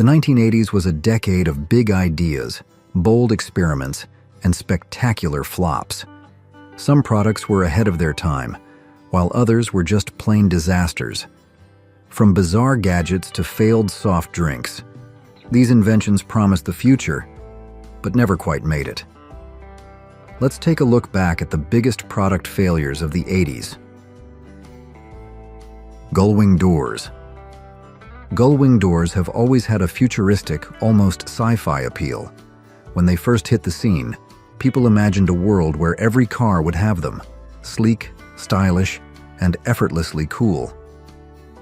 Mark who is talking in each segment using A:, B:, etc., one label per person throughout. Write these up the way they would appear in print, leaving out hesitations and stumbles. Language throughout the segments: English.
A: The 1980s was a decade of big ideas, bold experiments, and spectacular flops. Some products were ahead of their time, while others were just plain disasters. From bizarre gadgets to failed soft drinks, these inventions promised the future, but never quite made it. Let's take a look back at the biggest product failures of the 80s. Gullwing doors. Gullwing doors have always had a futuristic, almost sci-fi appeal. When they first hit the scene, people imagined a world where every car would have them, sleek, stylish, and effortlessly cool.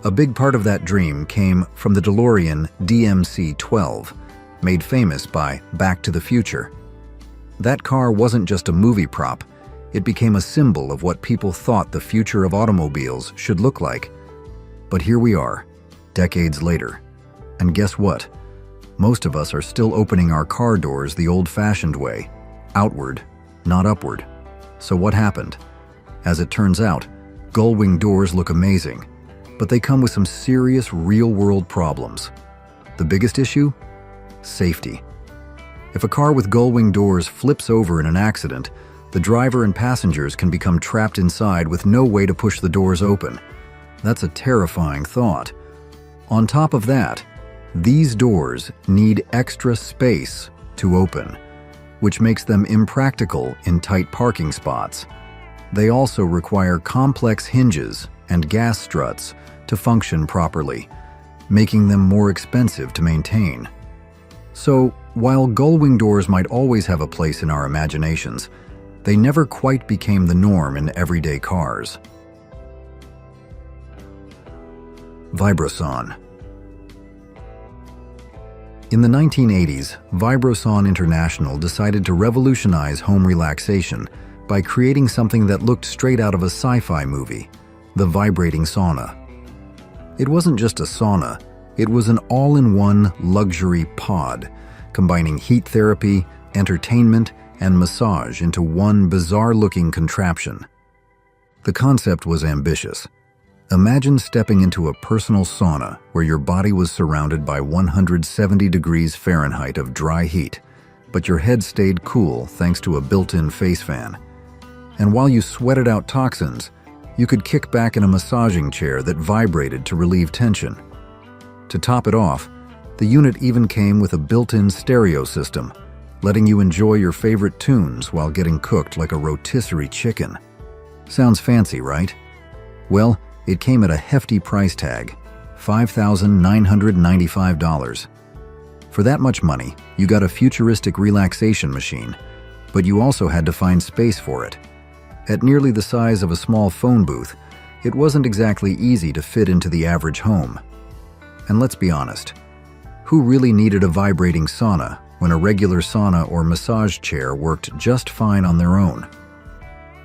A: A big part of that dream came from the DeLorean DMC-12, made famous by Back to the Future. That car wasn't just a movie prop, it became a symbol of what people thought the future of automobiles should look like. But here we are, decades later. And guess what? Most of us are still opening our car doors the old-fashioned way, outward, not upward. So what happened? As it turns out, gullwing doors look amazing, but they come with some serious real-world problems. The biggest issue? Safety. If a car with gullwing doors flips over in an accident, the driver and passengers can become trapped inside with no way to push the doors open. That's a terrifying thought. On top of that, these doors need extra space to open, which makes them impractical in tight parking spots. They also require complex hinges and gas struts to function properly, making them more expensive to maintain. So, while gullwing doors might always have a place in our imaginations, they never quite became the norm in everyday cars. Vibroson. In the 1980s, Vibroson International decided to revolutionize home relaxation by creating something that looked straight out of a sci-fi movie, the vibrating sauna. It wasn't just a sauna, it was an all-in-one luxury pod, combining heat therapy, entertainment, and massage into one bizarre-looking contraption. The concept was ambitious. Imagine stepping into a personal sauna where your body was surrounded by 170 degrees Fahrenheit of dry heat, but your head stayed cool thanks to a built-in face fan. And while you sweated out toxins, you could kick back in a massaging chair that vibrated to relieve tension. To top it off, the unit even came with a built-in stereo system, letting you enjoy your favorite tunes while getting cooked like a rotisserie chicken. Sounds fancy, right? Well, it came at a hefty price tag, $5,995. For that much money, you got a futuristic relaxation machine, but you also had to find space for it. At nearly the size of a small phone booth, it wasn't exactly easy to fit into the average home. And let's be honest, who really needed a vibrating sauna when a regular sauna or massage chair worked just fine on their own?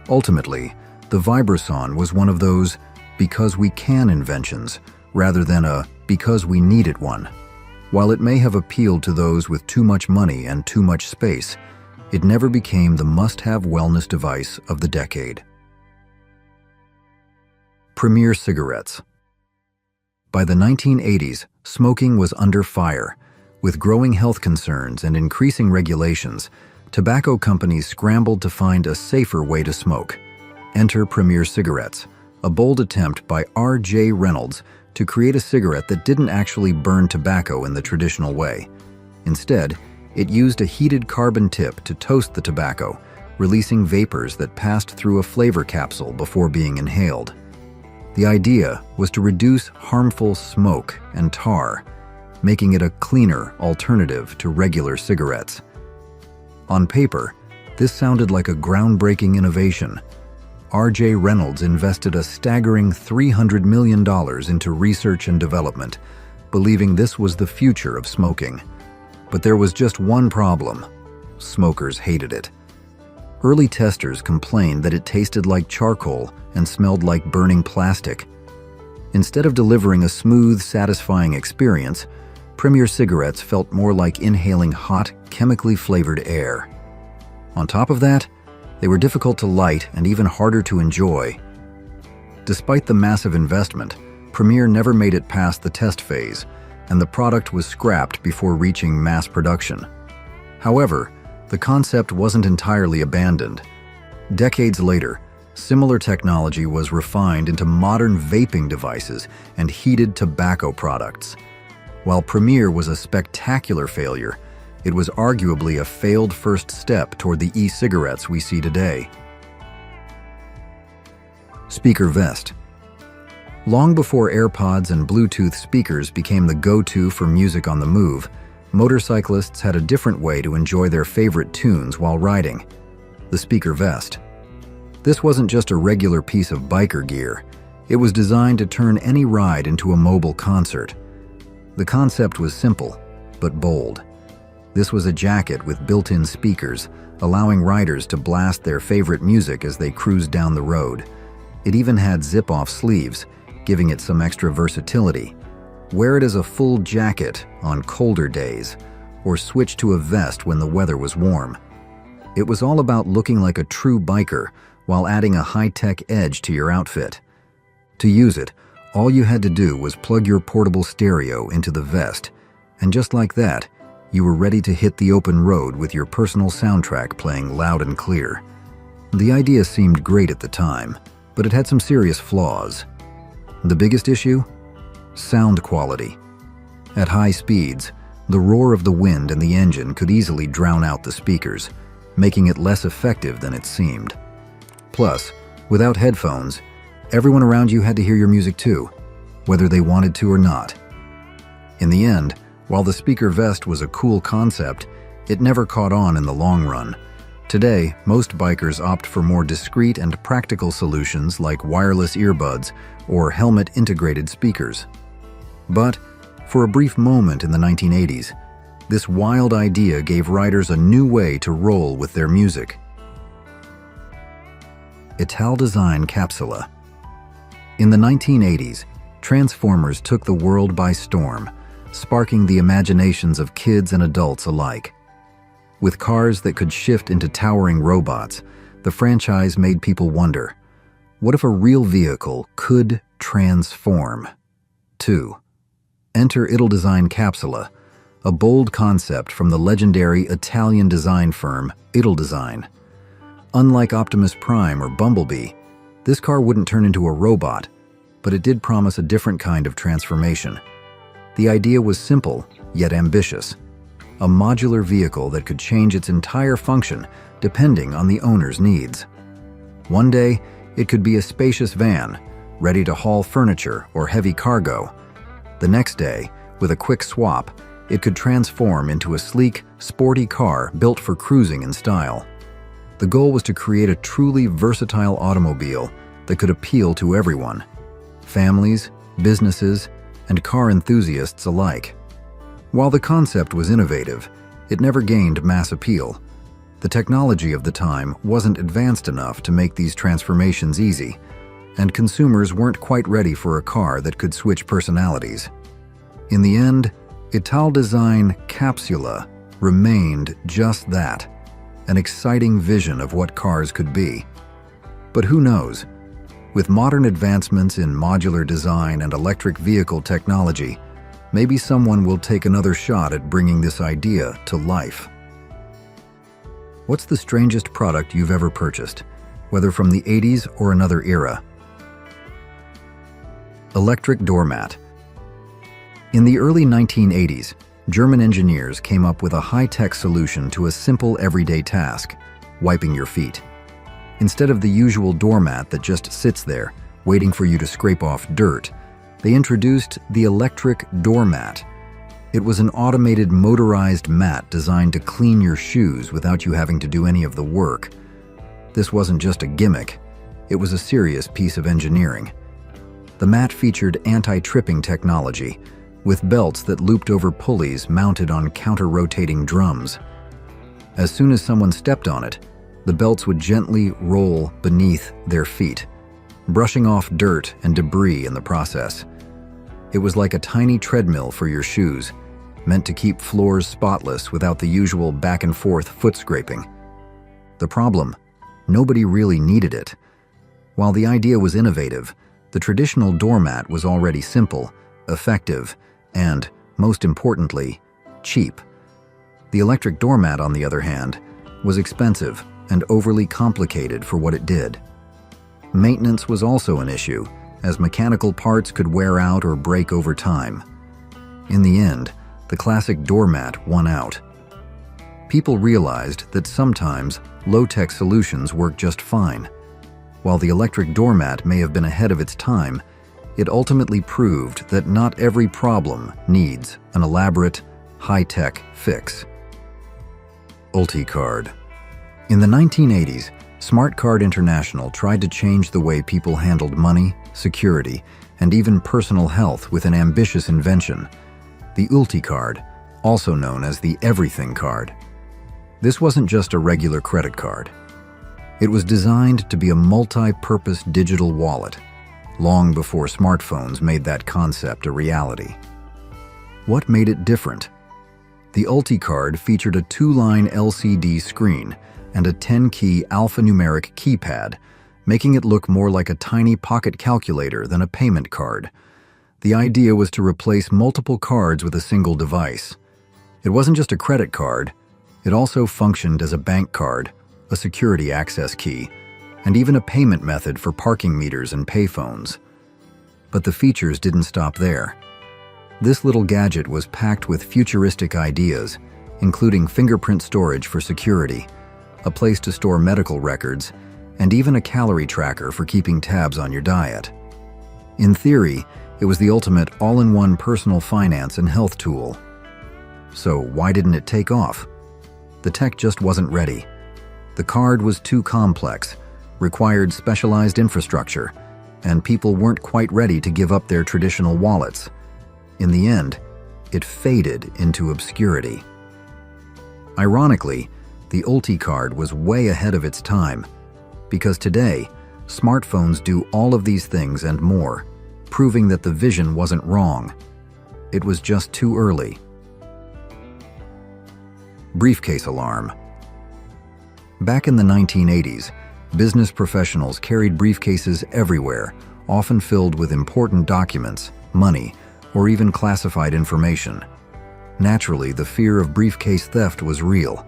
A: Ultimately, the Vibroson was one of those because we can inventions, rather than a because we needed one. While it may have appealed to those with too much money and too much space, it never became the must-have wellness device of the decade. Premier cigarettes. By the 1980s, smoking was under fire. With growing health concerns and increasing regulations, tobacco companies scrambled to find a safer way to smoke. Enter Premier cigarettes, a bold attempt by R.J. Reynolds to create a cigarette that didn't actually burn tobacco in the traditional way. Instead, it used a heated carbon tip to toast the tobacco, releasing vapors that passed through a flavor capsule before being inhaled. The idea was to reduce harmful smoke and tar, making it a cleaner alternative to regular cigarettes. On paper, this sounded like a groundbreaking innovation. R.J. Reynolds invested a staggering $300 million into research and development, believing this was the future of smoking. But there was just one problem. Smokers hated it. Early testers complained that it tasted like charcoal and smelled like burning plastic. Instead of delivering a smooth, satisfying experience, Premier cigarettes felt more like inhaling hot, chemically flavored air. On top of that, they were difficult to light and even harder to enjoy. Despite the massive investment, Premier never made it past the test phase, and the product was scrapped before reaching mass production. However, the concept wasn't entirely abandoned. Decades later, similar technology was refined into modern vaping devices and heated tobacco products. While Premier was a spectacular failure, it was arguably a failed first step toward the e-cigarettes we see today. Speaker vest. Long before AirPods and Bluetooth speakers became the go-to for music on the move, motorcyclists had a different way to enjoy their favorite tunes while riding: the speaker vest. This wasn't just a regular piece of biker gear. It was designed to turn any ride into a mobile concert. The concept was simple, but bold. This was a jacket with built-in speakers, allowing riders to blast their favorite music as they cruised down the road. It even had zip-off sleeves, giving it some extra versatility. Wear it as a full jacket on colder days, or switch to a vest when the weather was warm. It was all about looking like a true biker while adding a high-tech edge to your outfit. To use it, all you had to do was plug your portable stereo into the vest, and just like that, you were ready to hit the open road with your personal soundtrack playing loud and clear. The idea seemed great at the time, but it had some serious flaws. The biggest issue? Sound quality. At high speeds, the roar of the wind and the engine could easily drown out the speakers, making it less effective than it seemed. Plus, without headphones, everyone around you had to hear your music too, whether they wanted to or not. In the end, while the speaker vest was a cool concept, it never caught on in the long run. Today, most bikers opt for more discreet and practical solutions like wireless earbuds or helmet-integrated speakers. But, for a brief moment in the 1980s, this wild idea gave riders a new way to roll with their music. Italdesign Capsula. In the 1980s, Transformers took the world by storm, sparking the imaginations of kids and adults alike. With cars that could shift into towering robots, the franchise made people wonder, what if a real vehicle could transform? 2. Enter Italdesign Capsula, a bold concept from the legendary Italian design firm Italdesign. Unlike Optimus Prime or Bumblebee, this car wouldn't turn into a robot, but it did promise a different kind of transformation. The idea was simple, yet ambitious. A modular vehicle that could change its entire function depending on the owner's needs. One day, it could be a spacious van, ready to haul furniture or heavy cargo. The next day, with a quick swap, it could transform into a sleek, sporty car built for cruising in style. The goal was to create a truly versatile automobile that could appeal to everyone: families, businesses, and car enthusiasts alike. While the concept was innovative, it never gained mass appeal. The technology of the time wasn't advanced enough to make these transformations easy, and consumers weren't quite ready for a car that could switch personalities. In the end, Italdesign Capsula remained just that, an exciting vision of what cars could be. But who knows? With modern advancements in modular design and electric vehicle technology, maybe someone will take another shot at bringing this idea to life. What's the strangest product you've ever purchased, whether from the 80s or another era? Electric doormat. In the early 1980s, German engineers came up with a high-tech solution to a simple everyday task: wiping your feet. Instead of the usual doormat that just sits there, waiting for you to scrape off dirt, they introduced the electric doormat. It was an automated motorized mat designed to clean your shoes without you having to do any of the work. This wasn't just a gimmick, it was a serious piece of engineering. The mat featured anti-tripping technology, with belts that looped over pulleys mounted on counter-rotating drums. As soon as someone stepped on it, the belts would gently roll beneath their feet, brushing off dirt and debris in the process. It was like a tiny treadmill for your shoes, meant to keep floors spotless without the usual back-and-forth foot scraping. The problem? Nobody really needed it. While the idea was innovative, the traditional doormat was already simple, effective, and, most importantly, cheap. The electric doormat, on the other hand, was expensive and overly complicated for what it did. Maintenance was also an issue, as mechanical parts could wear out or break over time. In the end, the classic doormat won out. People realized that sometimes low-tech solutions work just fine. While the electric doormat may have been ahead of its time, it ultimately proved that not every problem needs an elaborate, high-tech fix. UltiCard. In the 1980s, SmartCard International tried to change the way people handled money, security, and even personal health with an ambitious invention, the UltiCard, also known as the Everything Card. This wasn't just a regular credit card. It was designed to be a multi-purpose digital wallet, long before smartphones made that concept a reality. What made it different? The UltiCard featured a 2-line LCD screen and a 10-key alphanumeric keypad, making it look more like a tiny pocket calculator than a payment card. The idea was to replace multiple cards with a single device. It wasn't just a credit card, it also functioned as a bank card, a security access key, and even a payment method for parking meters and payphones. But the features didn't stop there. This little gadget was packed with futuristic ideas, including fingerprint storage for security, a place to store medical records, and even a calorie tracker for keeping tabs on your diet. In theory, it was the ultimate all-in-one personal finance and health tool. So why didn't it take off? The tech just wasn't ready. The card was too complex, required specialized infrastructure, and people weren't quite ready to give up their traditional wallets. In the end, it faded into obscurity. Ironically, the UltiCard was way ahead of its time, because today, smartphones do all of these things and more, proving that the vision wasn't wrong. It was just too early. Briefcase alarm. Back in the 1980s, business professionals carried briefcases everywhere, often filled with important documents, money, or even classified information. Naturally, the fear of briefcase theft was real,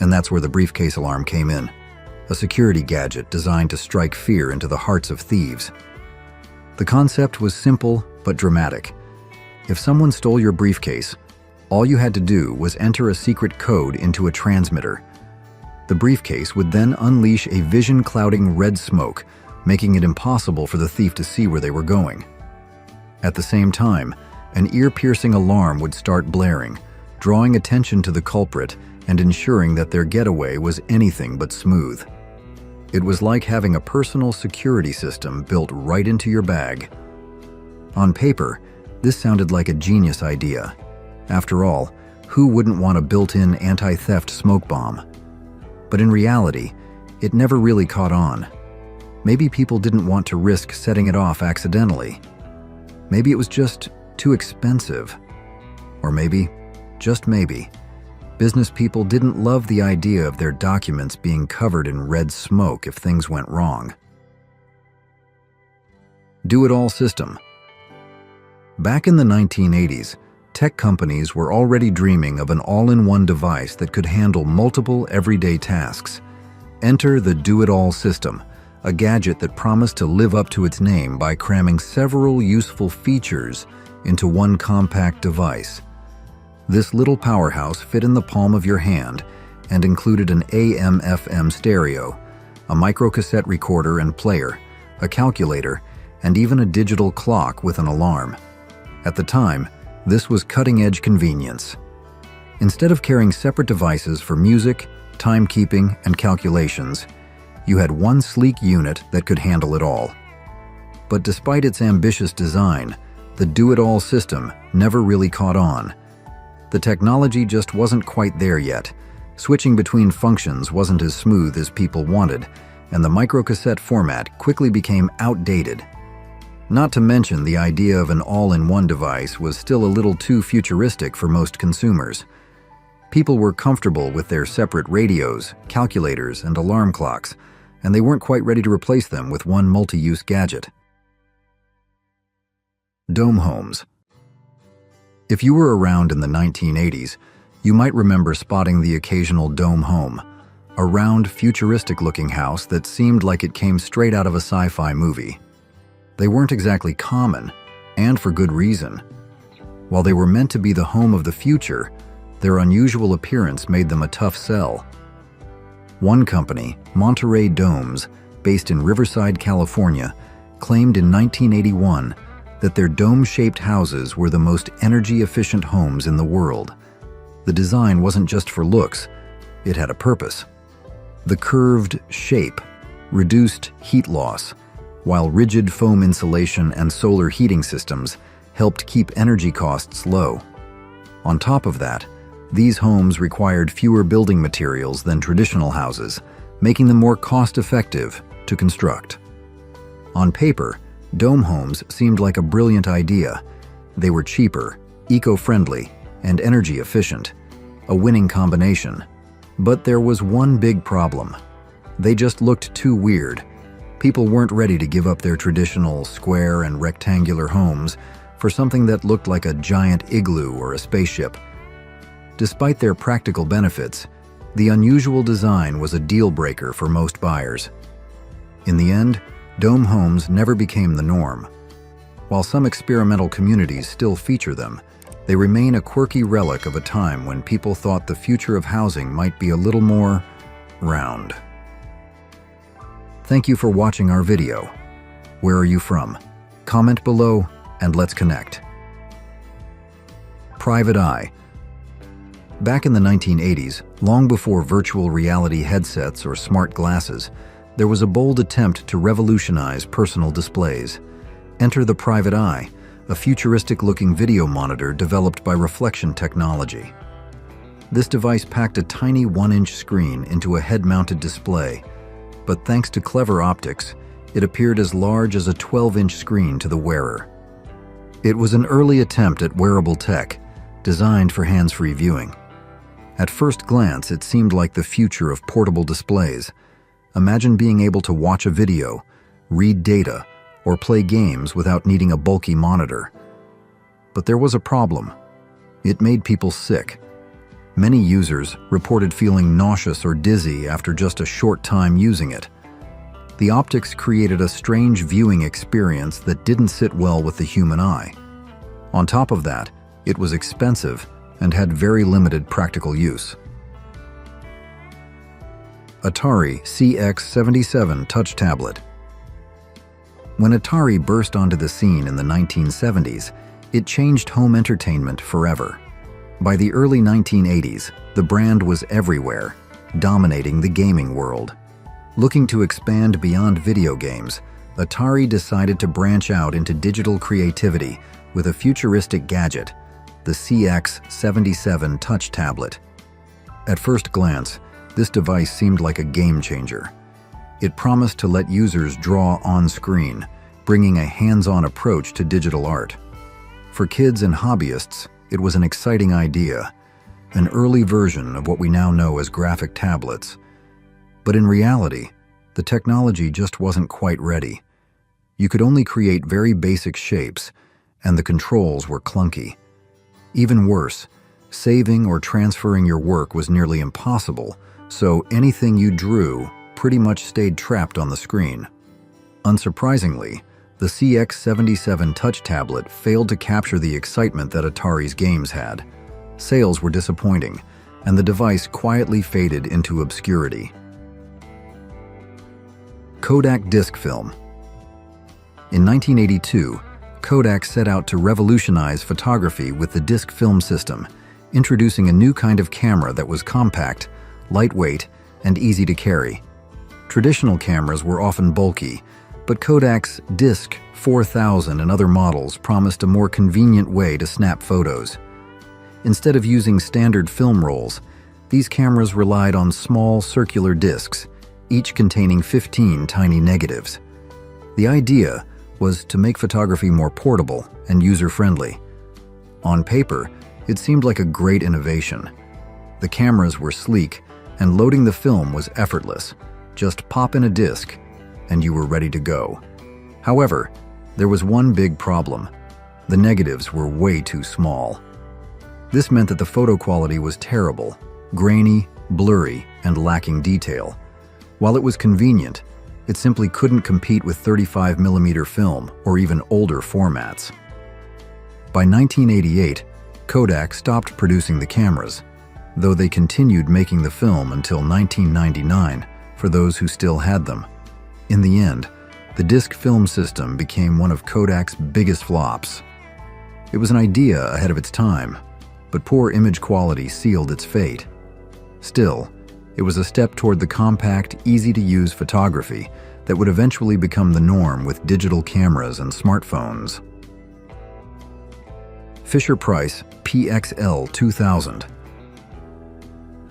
A: and that's where the briefcase alarm came in, a security gadget designed to strike fear into the hearts of thieves. The concept was simple but dramatic. If someone stole your briefcase, all you had to do was enter a secret code into a transmitter. The briefcase would then unleash a vision-clouding red smoke, making it impossible for the thief to see where they were going. At the same time, an ear-piercing alarm would start blaring, drawing attention to the culprit and ensuring that their getaway was anything but smooth. It was like having a personal security system built right into your bag. On paper, this sounded like a genius idea. After all, who wouldn't want a built-in anti-theft smoke bomb? But in reality, it never really caught on. Maybe people didn't want to risk setting it off accidentally. Maybe it was just too expensive. Or maybe, just maybe, business people didn't love the idea of their documents being covered in red smoke if things went wrong. Do-it-all system. Back in the 1980s, tech companies were already dreaming of an all-in-one device that could handle multiple everyday tasks. Enter the do-it-all system, a gadget that promised to live up to its name by cramming several useful features into one compact device. This little powerhouse fit in the palm of your hand and included an AM/FM stereo, a microcassette recorder and player, a calculator, and even a digital clock with an alarm. At the time, this was cutting-edge convenience. Instead of carrying separate devices for music, timekeeping, and calculations, you had one sleek unit that could handle it all. But despite its ambitious design, the do-it-all system never really caught on. The technology just wasn't quite there yet. Switching between functions wasn't as smooth as people wanted, and the microcassette format quickly became outdated. Not to mention, the idea of an all-in-one device was still a little too futuristic for most consumers. People were comfortable with their separate radios, calculators, and alarm clocks, and they weren't quite ready to replace them with one multi-use gadget. Dome homes. If you were around in the 1980s, you might remember spotting the occasional dome home, a round, futuristic-looking house that seemed like it came straight out of a sci-fi movie. They weren't exactly common, and for good reason. While they were meant to be the home of the future, their unusual appearance made them a tough sell. One company, Monterey Domes, based in Riverside, California, claimed in 1981 that their dome-shaped houses were the most energy-efficient homes in the world. The design wasn't just for looks, it had a purpose. The curved shape reduced heat loss, while rigid foam insulation and solar heating systems helped keep energy costs low. On top of that, these homes required fewer building materials than traditional houses, making them more cost-effective to construct. On paper, dome homes seemed like a brilliant idea. They were cheaper, eco-friendly, and energy efficient, a winning combination. But there was one big problem. They just looked too weird. People weren't ready to give up their traditional square and rectangular homes for something that looked like a giant igloo or a spaceship. Despite their practical benefits, the unusual design was a deal-breaker for most buyers. In the end, dome homes never became the norm. While some experimental communities still feature them, they remain a quirky relic of a time when people thought the future of housing might be a little more round. Thank you for watching our video. Where are you from? Comment below and let's connect. Private Eye. Back in the 1980s, long before virtual reality headsets or smart glasses, there was a bold attempt to revolutionize personal displays. Enter the Private Eye, a futuristic-looking video monitor developed by Reflection Technology. This device packed a tiny 1-inch screen into a head-mounted display, but thanks to clever optics, it appeared as large as a 12-inch screen to the wearer. It was an early attempt at wearable tech, designed for hands-free viewing. At first glance, it seemed like the future of portable displays. Imagine being able to watch a video, read data, or play games without needing a bulky monitor. But there was a problem. It made people sick. Many users reported feeling nauseous or dizzy after just a short time using it. The optics created a strange viewing experience that didn't sit well with the human eye. On top of that, it was expensive and had very limited practical use. Atari CX77 Touch Tablet. When Atari burst onto the scene in the 1970s, it changed home entertainment forever. By the early 1980s, the brand was everywhere, dominating the gaming world. Looking to expand beyond video games, Atari decided to branch out into digital creativity with a futuristic gadget, the CX77 Touch Tablet. At first glance, this device seemed like a game changer. It promised to let users draw on-screen, bringing a hands-on approach to digital art. For kids and hobbyists, it was an exciting idea, an early version of what we now know as graphic tablets. But in reality, the technology just wasn't quite ready. You could only create very basic shapes, and the controls were clunky. Even worse, saving or transferring your work was nearly impossible, so anything you drew pretty much stayed trapped on the screen. Unsurprisingly, the CX77 Touch Tablet failed to capture the excitement that Atari's games had. Sales were disappointing, and the device quietly faded into obscurity. Kodak Disc Film. In 1982, Kodak set out to revolutionize photography with the disc film system, introducing a new kind of camera that was compact, lightweight, and easy to carry. Traditional cameras were often bulky, but Kodak's Disc 4000 and other models promised a more convenient way to snap photos. Instead of using standard film rolls, these cameras relied on small circular discs, each containing 15 tiny negatives. The idea was to make photography more portable and user-friendly. On paper, it seemed like a great innovation. The cameras were sleek, and loading the film was effortless. Just pop in a disc, and you were ready to go. However, there was one big problem. The negatives were way too small. This meant that the photo quality was terrible, grainy, blurry, and lacking detail. While it was convenient, it simply couldn't compete with 35mm film or even older formats. By 1988, Kodak stopped producing the cameras, though they continued making the film until 1999 for those who still had them. In the end, the disc film system became one of Kodak's biggest flops. It was an idea ahead of its time, but poor image quality sealed its fate. Still, it was a step toward the compact, easy-to-use photography that would eventually become the norm with digital cameras and smartphones. Fisher-Price PXL 2000.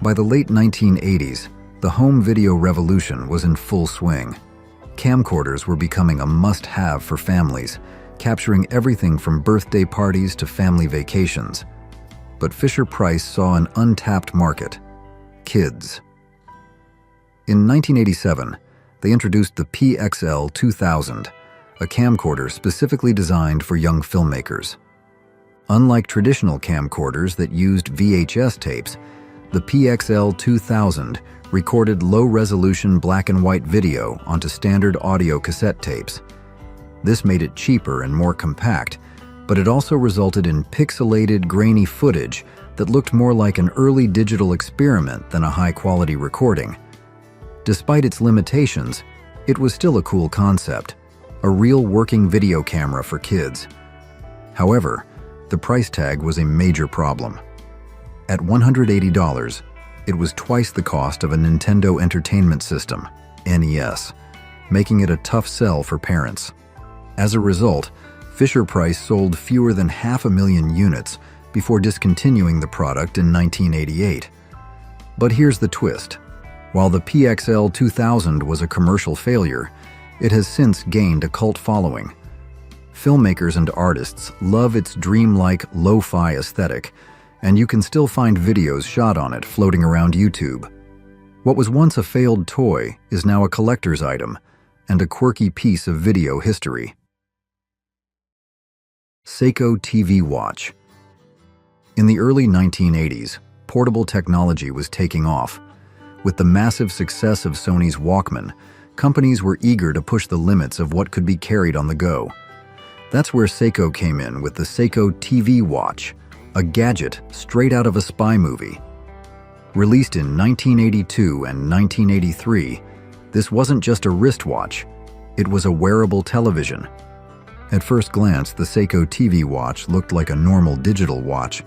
A: By the late 1980s, the home video revolution was in full swing. Camcorders were becoming a must-have for families, capturing everything from birthday parties to family vacations. But Fisher-Price saw an untapped market: kids. In 1987, they introduced the PXL 2000, a camcorder specifically designed for young filmmakers. Unlike traditional camcorders that used VHS tapes, the PXL 2000 recorded low-resolution black-and-white video onto standard audio cassette tapes. This made it cheaper and more compact, but it also resulted in pixelated, grainy footage that looked more like an early digital experiment than a high-quality recording. Despite its limitations, it was still a cool concept, a real working video camera for kids. However, the price tag was a major problem. At $180, it was twice the cost of a Nintendo Entertainment System, NES, making it a tough sell for parents. As a result, Fisher-Price sold fewer than 500,000 units before discontinuing the product in 1988. But here's the twist. While the PXL 2000 was a commercial failure, it has since gained a cult following. Filmmakers and artists love its dreamlike, lo-fi aesthetic, and you can still find videos shot on it floating around YouTube. What was once a failed toy is now a collector's item and a quirky piece of video history. Seiko TV Watch. In the early 1980s, portable technology was taking off. With the massive success of Sony's Walkman, companies were eager to push the limits of what could be carried on the go. That's where Seiko came in with the Seiko TV Watch, a gadget straight out of a spy movie. Released in 1982 and 1983, this wasn't just a wristwatch, it was a wearable television. At first glance, the Seiko TV Watch looked like a normal digital watch,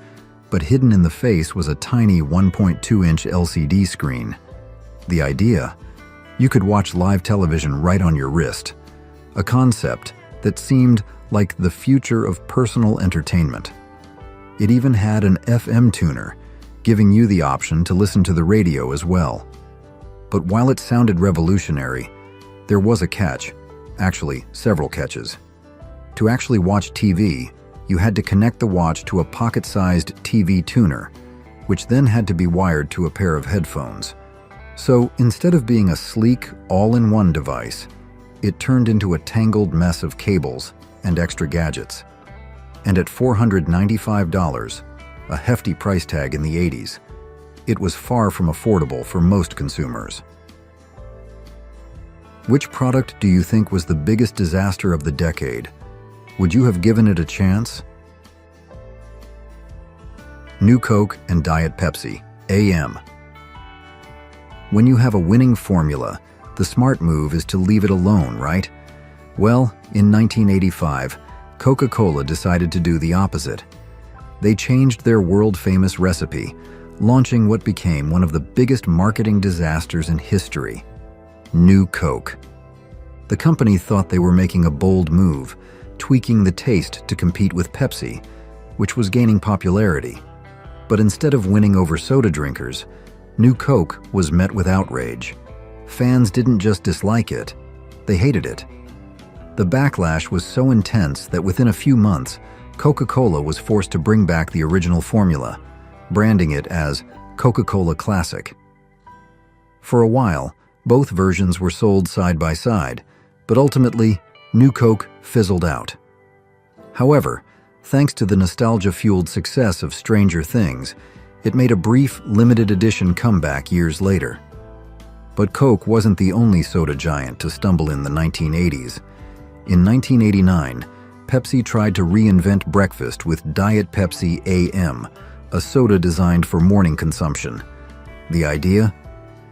A: but hidden in the face was a tiny 1.2-inch LCD screen. The idea? You could watch live television right on your wrist, a concept that seemed like the future of personal entertainment. It even had an FM tuner, giving you the option to listen to the radio as well. But while it sounded revolutionary, there was a catch, actually several catches. To actually watch TV, you had to connect the watch to a pocket-sized TV tuner, which then had to be wired to a pair of headphones. So instead of being a sleek, all-in-one device, it turned into a tangled mess of cables and extra gadgets. And at $495, a hefty price tag in the 80s, it was far from affordable for most consumers. Which product do you think was the biggest disaster of the decade? Would you have given it a chance? New Coke and Diet Pepsi, AM. When you have a winning formula, the smart move is to leave it alone, right? Well, in 1985, Coca-Cola decided to do the opposite. They changed their world-famous recipe, launching what became one of the biggest marketing disasters in history: New Coke. The company thought they were making a bold move, tweaking the taste to compete with Pepsi, which was gaining popularity. But instead of winning over soda drinkers, New Coke was met with outrage. Fans didn't just dislike it, they hated it. The backlash was so intense that within a few months, Coca-Cola was forced to bring back the original formula, branding it as Coca-Cola Classic. For a while, both versions were sold side by side, but ultimately, New Coke fizzled out. However, Thanks to the nostalgia-fueled success of Stranger Things, it made a brief, limited edition comeback years later. But Coke wasn't the only soda giant to stumble in the 1980s. In 1989, Pepsi tried to reinvent breakfast with Diet Pepsi AM, a soda designed for morning consumption. The idea?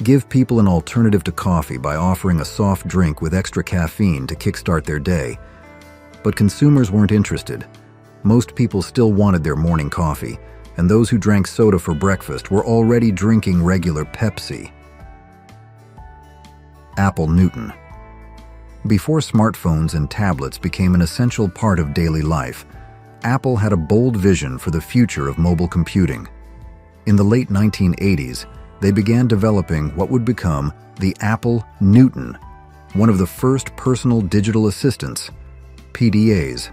A: Give people an alternative to coffee by offering a soft drink with extra caffeine to kickstart their day. But consumers weren't interested. Most people still wanted their morning coffee, and those who drank soda for breakfast were already drinking regular Pepsi. Apple Newton. Before smartphones and tablets became an essential part of daily life, Apple had a bold vision for the future of mobile computing. In the late 1980s, they began developing what would become the Apple Newton, one of the first personal digital assistants, PDAs.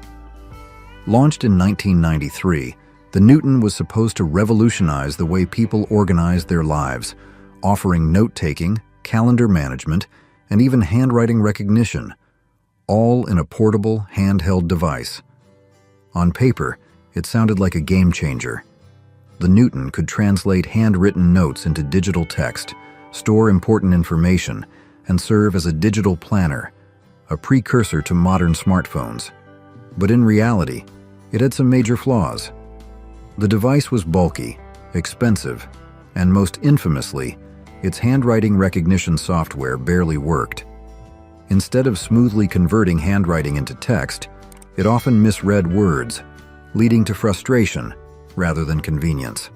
A: Launched in 1993, the Newton was supposed to revolutionize the way people organized their lives, offering note-taking, calendar management, and even handwriting recognition, all in a portable, handheld device. On paper, it sounded like a game changer. The Newton could translate handwritten notes into digital text, store important information, and serve as a digital planner, a precursor to modern smartphones. But in reality, it had some major flaws. The device was bulky, expensive, and most infamously, its handwriting recognition software barely worked. Instead of smoothly converting handwriting into text, it often misread words, leading to frustration rather than convenience.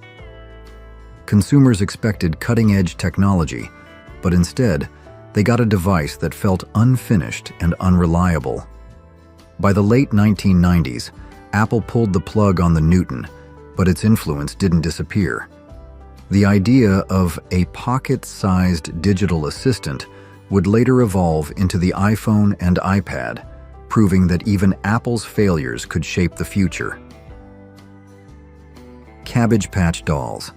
A: Consumers expected cutting-edge technology, but instead, they got a device that felt unfinished and unreliable. By the late 1990s, Apple pulled the plug on the Newton, but its influence didn't disappear. The idea of a pocket-sized digital assistant would later evolve into the iPhone and iPad, proving that even Apple's failures could shape the future. Cabbage Patch Dolls.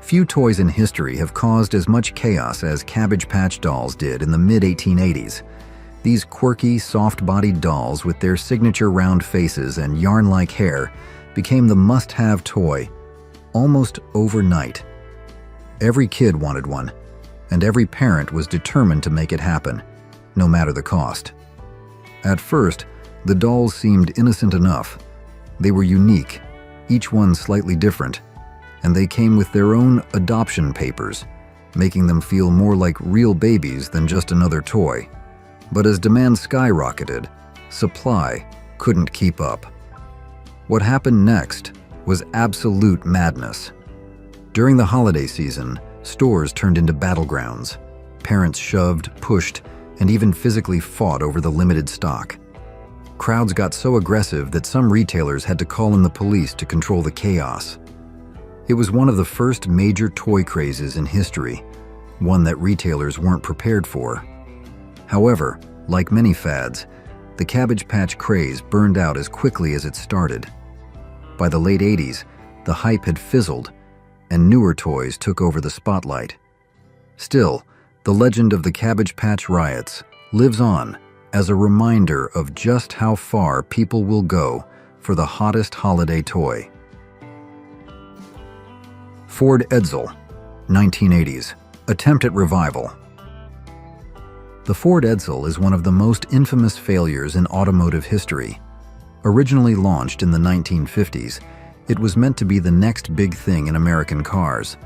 A: Few toys in history have caused as much chaos as Cabbage Patch Dolls did in the mid-1880s. These quirky, soft-bodied dolls with their signature round faces and yarn-like hair became the must-have toy almost overnight. Every kid wanted one, and every parent was determined to make it happen, no matter the cost. At first, the dolls seemed innocent enough. They were unique, each one slightly different, and they came with their own adoption papers, making them feel more like real babies than just another toy. But as demand skyrocketed, supply couldn't keep up. What happened next was absolute madness. During the holiday season, stores turned into battlegrounds. Parents shoved, pushed, and even physically fought over the limited stock. Crowds got so aggressive that some retailers had to call in the police to control the chaos. It was one of the first major toy crazes in history, one that retailers weren't prepared for. However, like many fads, the Cabbage Patch craze burned out as quickly as it started. By the late 80s, the hype had fizzled, and newer toys took over the spotlight. Still, the legend of the Cabbage Patch riots lives on as a reminder of just how far people will go for the hottest holiday toy. Ford Edsel, 1980s, attempt at revival. The Ford Edsel is one of the most infamous failures in automotive history. Originally launched in the 1950s, it was meant to be the next big thing in American cars,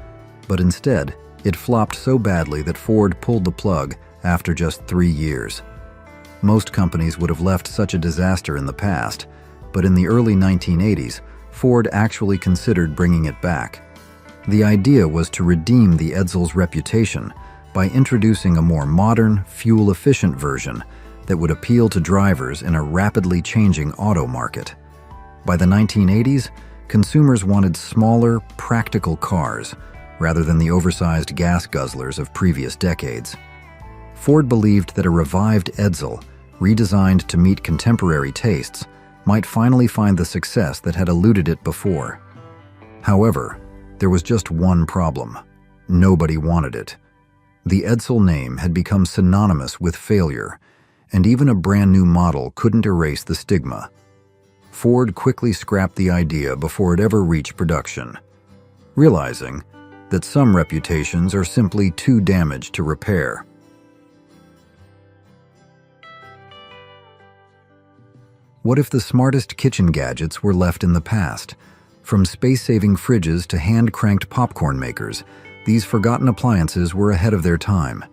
A: but instead, it flopped so badly that Ford pulled the plug after just 3 years. Most companies would have left such a disaster in the past, but in the early 1980s, Ford actually considered bringing it back. The idea was to redeem the Edsel's reputation by introducing a more modern, fuel-efficient version that would appeal to drivers in a rapidly changing auto market. By the 1980s, consumers wanted smaller, practical cars rather than the oversized gas guzzlers of previous decades. Ford believed that a revived Edsel, redesigned to meet contemporary tastes, might finally find the success that had eluded it before. However, there was just one problem. Nobody wanted it. The Edsel name had become synonymous with failure, and even a brand new model couldn't erase the stigma. Ford quickly scrapped the idea before it ever reached production, realizing that some reputations are simply too damaged to repair. What if the smartest kitchen gadgets were left in the past? From space-saving fridges to hand-cranked popcorn makers, these forgotten appliances were ahead of their time.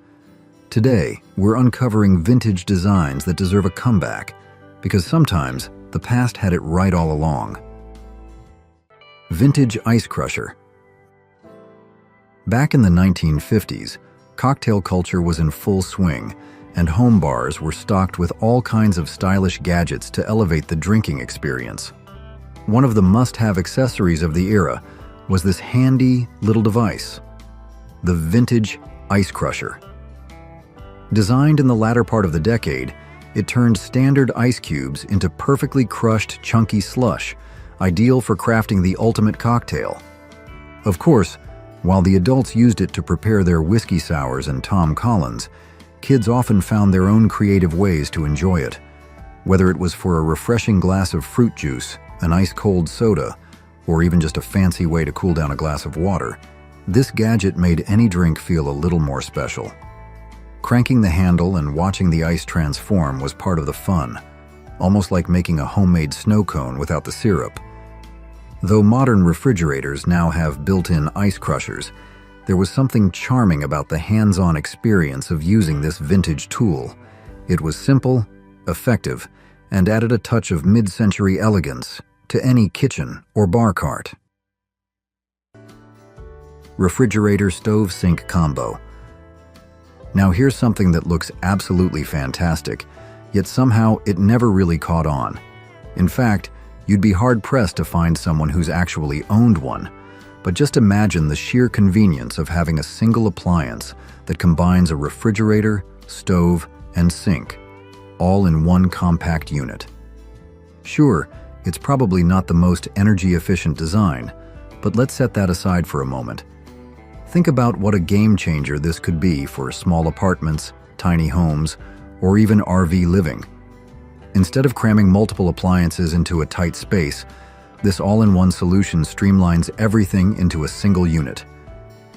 A: Today, we're uncovering vintage designs that deserve a comeback, because sometimes the past had it right all along. Vintage ice crusher. Back in the 1950s, cocktail culture was in full swing, and home bars were stocked with all kinds of stylish gadgets to elevate the drinking experience. One of the must-have accessories of the era was this handy little device, the vintage ice crusher. Designed in the latter part of the decade, it turned standard ice cubes into perfectly crushed, chunky slush, ideal for crafting the ultimate cocktail. Of course, while the adults used it to prepare their whiskey sours and Tom Collins, kids often found their own creative ways to enjoy it. Whether it was for a refreshing glass of fruit juice, an ice-cold soda, or even just a fancy way to cool down a glass of water, this gadget made any drink feel a little more special. Cranking the handle and watching the ice transform was part of the fun, almost like making a homemade snow cone without the syrup. Though modern refrigerators now have built-in ice crushers, there was something charming about the hands-on experience of using this vintage tool. It was simple, effective, and added a touch of mid-century elegance to any kitchen or bar cart. Refrigerator stove sink combo. Now here's something that looks absolutely fantastic, yet somehow it never really caught on. In fact, you'd be hard-pressed to find someone who's actually owned one. But just imagine the sheer convenience of having a single appliance that combines a refrigerator, stove, and sink, all in one compact unit. Sure, it's probably not the most energy-efficient design, but let's set that aside for a moment. Think about what a game changer this could be for small apartments, tiny homes, or even RV living. Instead of cramming multiple appliances into a tight space, this all-in-one solution streamlines everything into a single unit.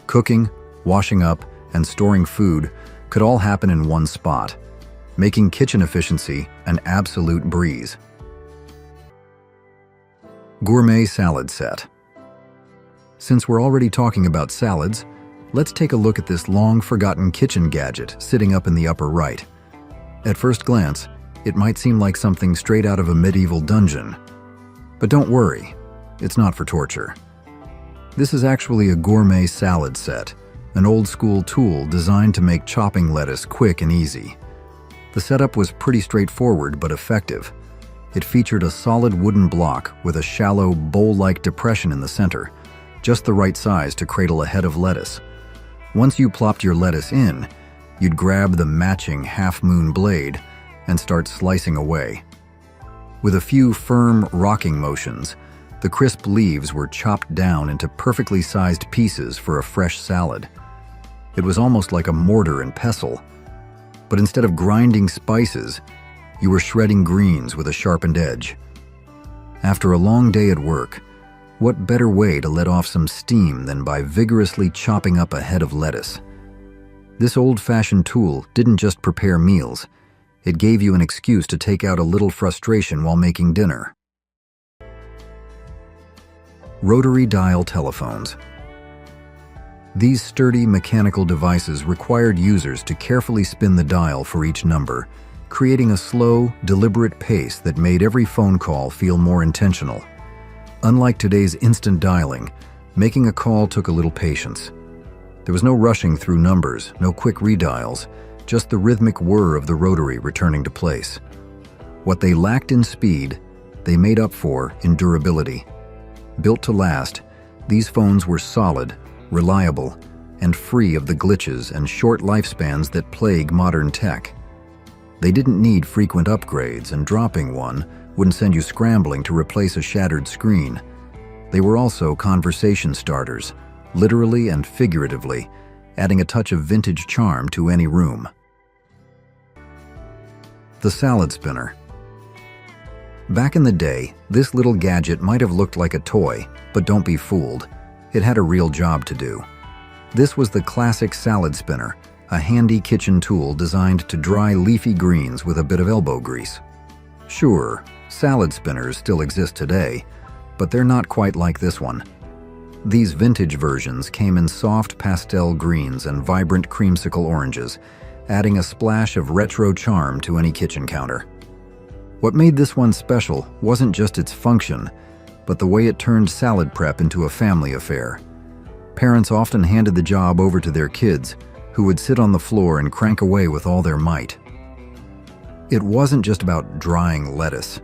A: Cooking, washing up, and storing food could all happen in one spot, making kitchen efficiency an absolute breeze. Gourmet salad set. Since we're already talking about salads, let's take a look at this long-forgotten kitchen gadget sitting up in the upper right. At first glance, it might seem like something straight out of a medieval dungeon. But don't worry, it's not for torture. This is actually a gourmet salad set, an old-school tool designed to make chopping lettuce quick and easy. The setup was pretty straightforward but effective. It featured a solid wooden block with a shallow, bowl-like depression in the center, just the right size to cradle a head of lettuce. Once you plopped your lettuce in, you'd grab the matching half-moon blade and start slicing away. With a few firm, rocking motions, the crisp leaves were chopped down into perfectly sized pieces for a fresh salad. It was almost like a mortar and pestle, but instead of grinding spices, you were shredding greens with a sharpened edge. After a long day at work, what better way to let off some steam than by vigorously chopping up a head of lettuce? This old-fashioned tool didn't just prepare meals, it gave you an excuse to take out a little frustration while making dinner. Rotary dial telephones. These sturdy mechanical devices required users to carefully spin the dial for each number, creating a slow, deliberate pace that made every phone call feel more intentional. Unlike today's instant dialing, making a call took a little patience. There was no rushing through numbers, no quick redials, just the rhythmic whir of the rotary returning to place. What they lacked in speed, they made up for in durability. Built to last, these phones were solid, reliable, and free of the glitches and short lifespans that plague modern tech. They didn't need frequent upgrades, and dropping one wouldn't send you scrambling to replace a shattered screen. They were also conversation starters, literally and figuratively, adding a touch of vintage charm to any room. The salad spinner. Back in the day, this little gadget might have looked like a toy, but don't be fooled. It had a real job to do. This was the classic salad spinner, a handy kitchen tool designed to dry leafy greens with a bit of elbow grease. Sure, salad spinners still exist today, but they're not quite like this one. These vintage versions came in soft pastel greens and vibrant creamsicle oranges, adding a splash of retro charm to any kitchen counter. What made this one special wasn't just its function, but the way it turned salad prep into a family affair. Parents often handed the job over to their kids, who would sit on the floor and crank away with all their might. It wasn't just about drying lettuce.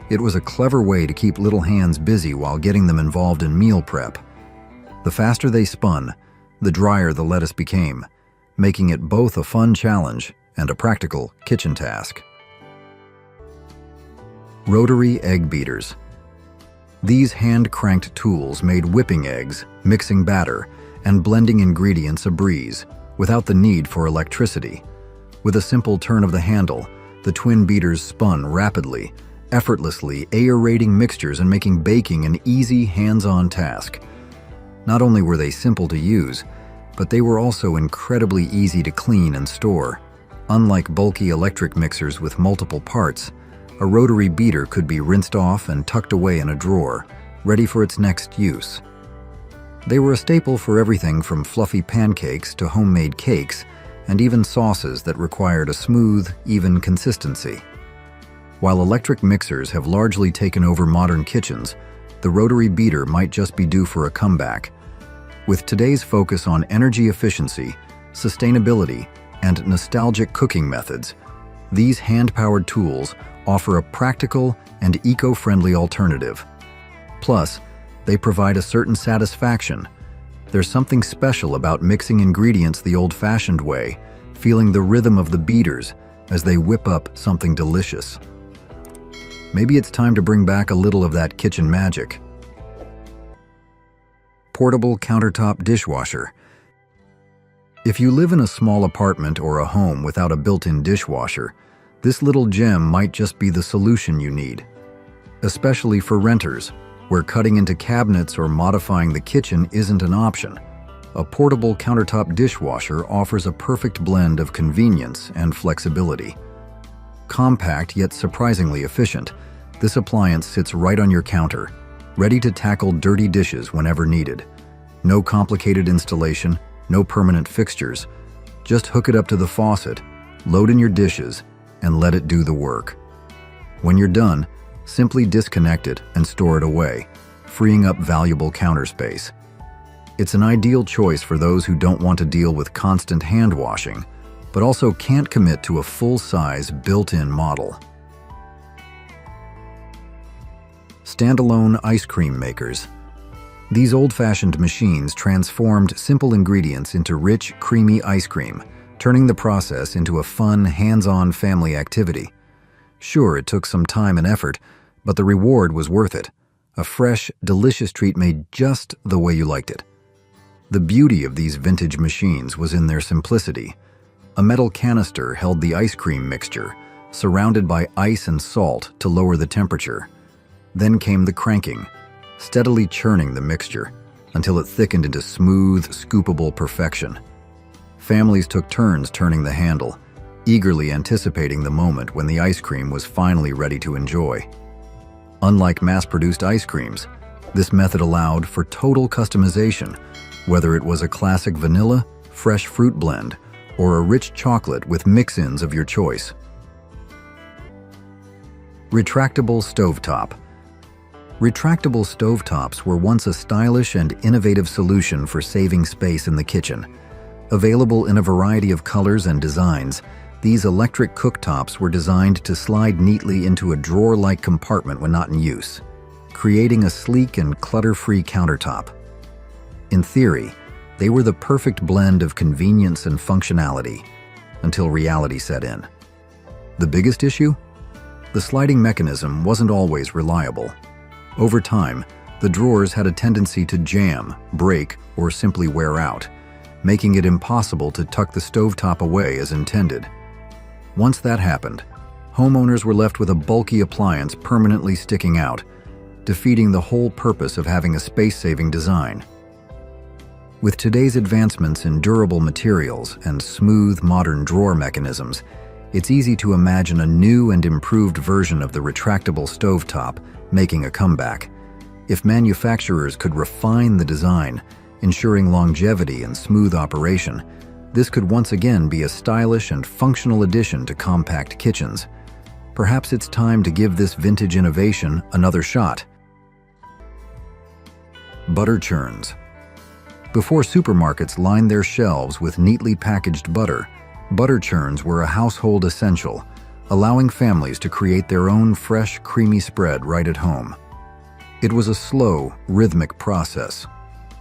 A: It was a clever way to keep little hands busy while getting them involved in meal prep. The faster they spun, the drier the lettuce became, making it both a fun challenge and a practical kitchen task. Rotary egg beaters. These hand-cranked tools made whipping eggs, mixing batter, and blending ingredients a breeze, without the need for electricity. With a simple turn of the handle, the twin beaters spun rapidly, effortlessly aerating mixtures and making baking an easy, hands-on task. Not only were they simple to use, but they were also incredibly easy to clean and store. Unlike bulky electric mixers with multiple parts, a rotary beater could be rinsed off and tucked away in a drawer, ready for its next use. They were a staple for everything from fluffy pancakes to homemade cakes, and even sauces that required a smooth, even consistency. While electric mixers have largely taken over modern kitchens, the rotary beater might just be due for a comeback. With today's focus on energy efficiency, sustainability, and nostalgic cooking methods, these hand-powered tools offer a practical and eco-friendly alternative. Plus, they provide a certain satisfaction. There's something special about mixing ingredients the old-fashioned way, feeling the rhythm of the beaters as they whip up something delicious. Maybe it's time to bring back a little of that kitchen magic. Portable countertop dishwasher. If you live in a small apartment or a home without a built-in dishwasher, this little gem might just be the solution you need. Especially for renters, where cutting into cabinets or modifying the kitchen isn't an option. A portable countertop dishwasher offers a perfect blend of convenience and flexibility. Compact yet surprisingly efficient, this appliance sits right on your counter, ready to tackle dirty dishes whenever needed. No complicated installation, no permanent fixtures. Just hook it up to the faucet, load in your dishes, and let it do the work. When you're done, simply disconnect it and store it away, freeing up valuable counter space. It's an ideal choice for those who don't want to deal with constant hand washing, but also can't commit to a full-size built-in model. Standalone ice cream makers. These old-fashioned machines transformed simple ingredients into rich, creamy ice cream, turning the process into a fun, hands-on family activity. Sure, it took some time and effort, but the reward was worth it. A fresh, delicious treat made just the way you liked it. The beauty of these vintage machines was in their simplicity. A metal canister held the ice cream mixture, surrounded by ice and salt to lower the temperature. Then came the cranking, steadily churning the mixture until it thickened into smooth, scoopable perfection. Families took turns turning the handle, eagerly anticipating the moment when the ice cream was finally ready to enjoy. Unlike mass-produced ice creams, this method allowed for total customization, whether it was a classic vanilla, fresh fruit blend, or a rich chocolate with mix-ins of your choice. Retractable stovetop. Retractable stovetops were once a stylish and innovative solution for saving space in the kitchen. Available in a variety of colors and designs, these electric cooktops were designed to slide neatly into a drawer-like compartment when not in use, creating a sleek and clutter-free countertop. In theory, they were the perfect blend of convenience and functionality, until reality set in. The biggest issue? The sliding mechanism wasn't always reliable. Over time, the drawers had a tendency to jam, break, or simply wear out, making it impossible to tuck the stovetop away as intended. Once that happened, Homeowners were left with a bulky appliance permanently sticking out, defeating the whole purpose of having a space-saving design. With today's advancements in durable materials and smooth, modern drawer mechanisms, it's easy to imagine a new and improved version of the retractable stovetop making a comeback. If manufacturers could refine the design, ensuring longevity and smooth operation, this could once again be a stylish and functional addition to compact kitchens. Perhaps it's time to give this vintage innovation another shot. Butter churns. Before supermarkets lined their shelves with neatly packaged butter, butter churns were a household essential, allowing families to create their own fresh, creamy spread right at home. It was a slow, rhythmic process,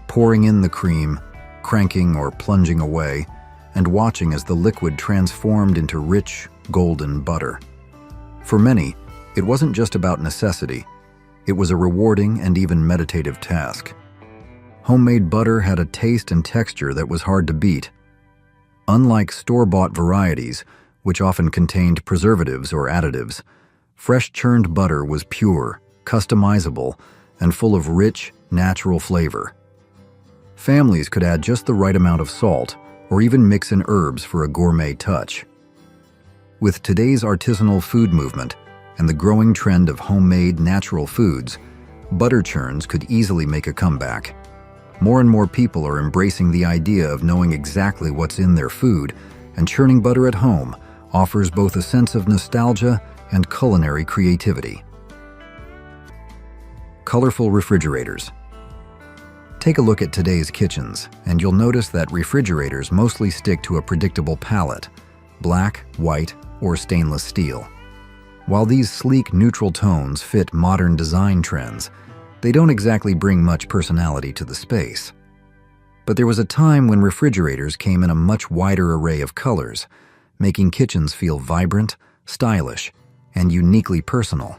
A: pouring in the cream, cranking or plunging away, and watching as the liquid transformed into rich, golden butter. For many, it wasn't just about necessity. It was a rewarding and even meditative task. Homemade butter had a taste and texture that was hard to beat. Unlike store-bought varieties, which often contained preservatives or additives, fresh churned butter was pure, customizable, and full of rich, natural flavor. Families could add just the right amount of salt, or even mix in herbs for a gourmet touch. With today's artisanal food movement and the growing trend of homemade, natural foods, butter churns could easily make a comeback. More and more people are embracing the idea of knowing exactly what's in their food, and churning butter at home offers both a sense of nostalgia and culinary creativity. Colorful refrigerators. Take a look at today's kitchens, and you'll notice that refrigerators mostly stick to a predictable palette: black, white, or stainless steel. While these sleek, neutral tones fit modern design trends, they don't exactly bring much personality to the space. But there was a time when refrigerators came in a much wider array of colors, making kitchens feel vibrant, stylish, and uniquely personal.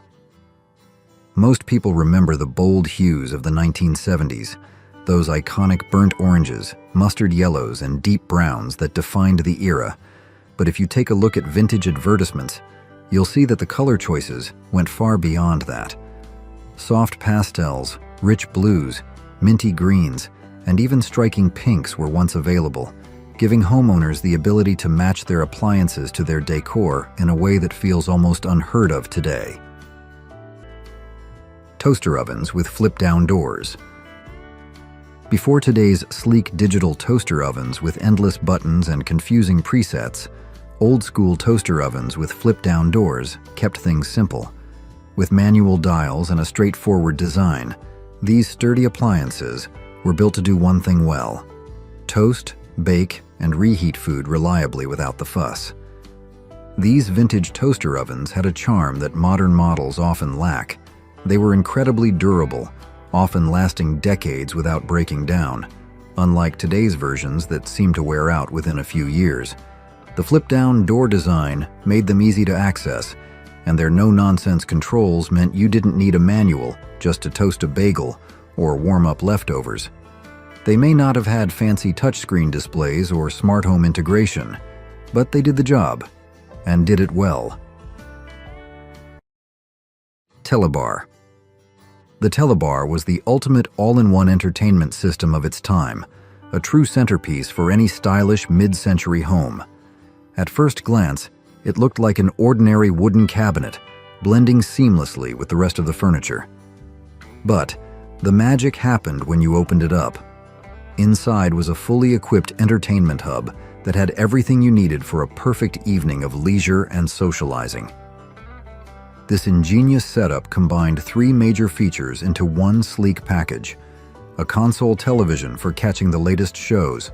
A: Most people remember the bold hues of the 1970s, those iconic burnt oranges, mustard yellows, and deep browns that defined the era. But if you take a look at vintage advertisements, you'll see that the color choices went far beyond that. Soft pastels, rich blues, minty greens, and even striking pinks were once available, giving homeowners the ability to match their appliances to their decor in a way that feels almost unheard of today. Toaster ovens with flip-down doors. Before today's sleek digital toaster ovens with endless buttons and confusing presets, old-school toaster ovens with flip-down doors kept things simple. With manual dials and a straightforward design, these sturdy appliances were built to do one thing well: toast, bake, and reheat food reliably without the fuss. These vintage toaster ovens had a charm that modern models often lack. They were incredibly durable, often lasting decades without breaking down, unlike today's versions that seem to wear out within a few years. The flip-down door design made them easy to access, and their no-nonsense controls meant you didn't need a manual just to toast a bagel or warm up leftovers. They may not have had fancy touchscreen displays or smart home integration, but they did the job, and did it well. Telebar. The Telebar was the ultimate all-in-one entertainment system of its time, a true centerpiece for any stylish mid-century home. At first glance, it looked like an ordinary wooden cabinet, blending seamlessly with the rest of the furniture. But the magic happened when you opened it up. Inside was a fully equipped entertainment hub that had everything you needed for a perfect evening of leisure and socializing. This ingenious setup combined three major features into one sleek package: a console television for catching the latest shows,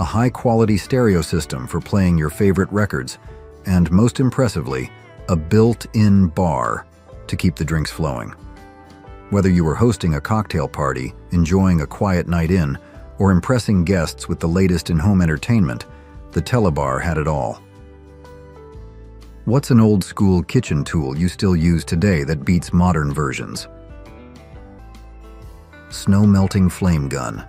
A: a high-quality stereo system for playing your favorite records, and most impressively, a built-in bar to keep the drinks flowing. Whether you were hosting a cocktail party, enjoying a quiet night in, or impressing guests with the latest in home entertainment, the Telebar had it all. What's an old-school kitchen tool you still use today that beats modern versions? Snow-melting flame gun.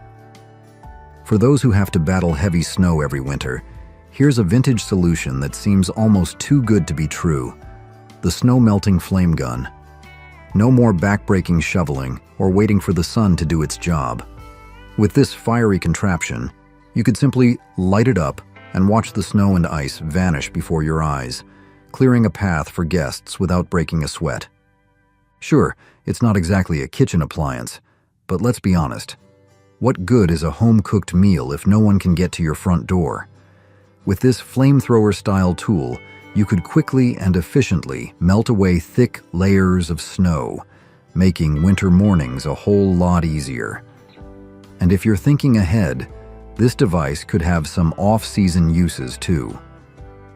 A: For those who have to battle heavy snow every winter, here's a vintage solution that seems almost too good to be true: the snow-melting flame gun. No more back-breaking shoveling or waiting for the sun to do its job. With this fiery contraption, you could simply light it up and watch the snow and ice vanish before your eyes, clearing a path for guests without breaking a sweat. Sure, it's not exactly a kitchen appliance, but let's be honest. What good is a home-cooked meal if no one can get to your front door? With this flamethrower-style tool, you could quickly and efficiently melt away thick layers of snow, making winter mornings a whole lot easier. And if you're thinking ahead, this device could have some off-season uses too.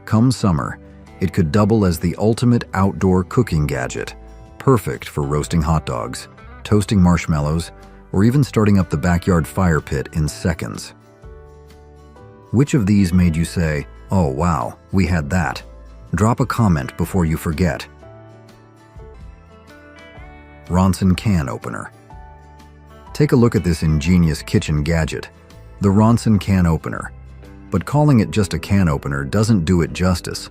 A: Come summer, it could double as the ultimate outdoor cooking gadget, perfect for roasting hot dogs, toasting marshmallows, or even starting up the backyard fire pit in seconds. Which of these made you say, "Oh wow, we had that"? Drop a comment before you forget. Ronson Can Opener. Take a look at this ingenious kitchen gadget, the Ronson Can Opener. But calling it just a can opener doesn't do it justice.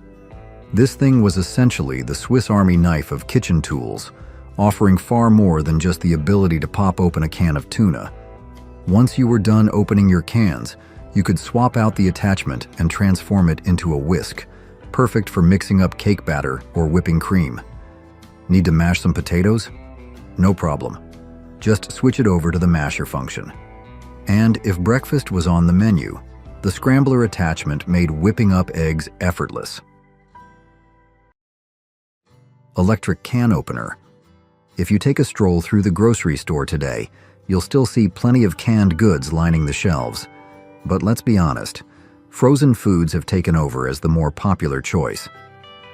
A: This thing was essentially the Swiss Army knife of kitchen tools, offering far more than just the ability to pop open a can of tuna. Once you were done opening your cans, you could swap out the attachment and transform it into a whisk, perfect for mixing up cake batter or whipping cream. Need to mash some potatoes? No problem. Just switch it over to the masher function. And if breakfast was on the menu, the scrambler attachment made whipping up eggs effortless. Electric Can Opener. If you take a stroll through the grocery store today, you'll still see plenty of canned goods lining the shelves. But let's be honest, frozen foods have taken over as the more popular choice.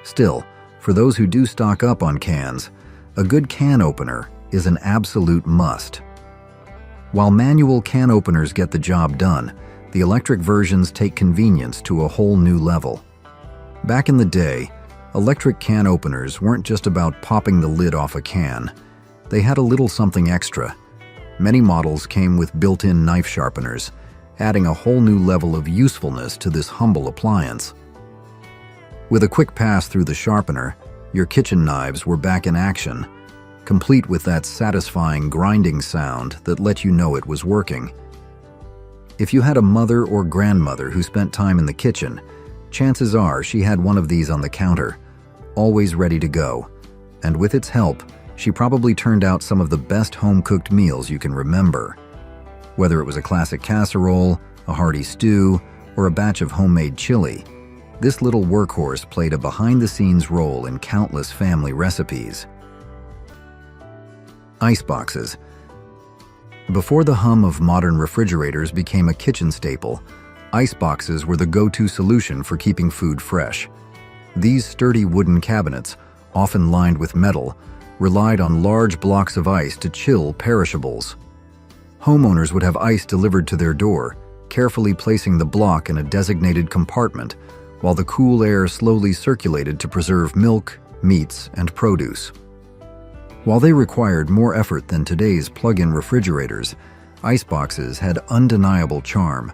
A: Still, for those who do stock up on cans, a good can opener is an absolute must. While manual can openers get the job done, the electric versions take convenience to a whole new level. Back in the day, electric can openers weren't just about popping the lid off a can. They had a little something extra. Many models came with built-in knife sharpeners, adding a whole new level of usefulness to this humble appliance. With a quick pass through the sharpener, your kitchen knives were back in action, complete with that satisfying grinding sound that let you know it was working. If you had a mother or grandmother who spent time in the kitchen, chances are she had one of these on the counter, always ready to go. And with its help, she probably turned out some of the best home-cooked meals you can remember. Whether it was a classic casserole, a hearty stew, or a batch of homemade chili, this little workhorse played a behind-the-scenes role in countless family recipes. Ice boxes. Before the hum of modern refrigerators became a kitchen staple, ice boxes were the go-to solution for keeping food fresh. These sturdy wooden cabinets, often lined with metal, relied on large blocks of ice to chill perishables. Homeowners would have ice delivered to their door, carefully placing the block in a designated compartment, while the cool air slowly circulated to preserve milk, meats, and produce. While they required more effort than today's plug-in refrigerators, iceboxes had undeniable charm.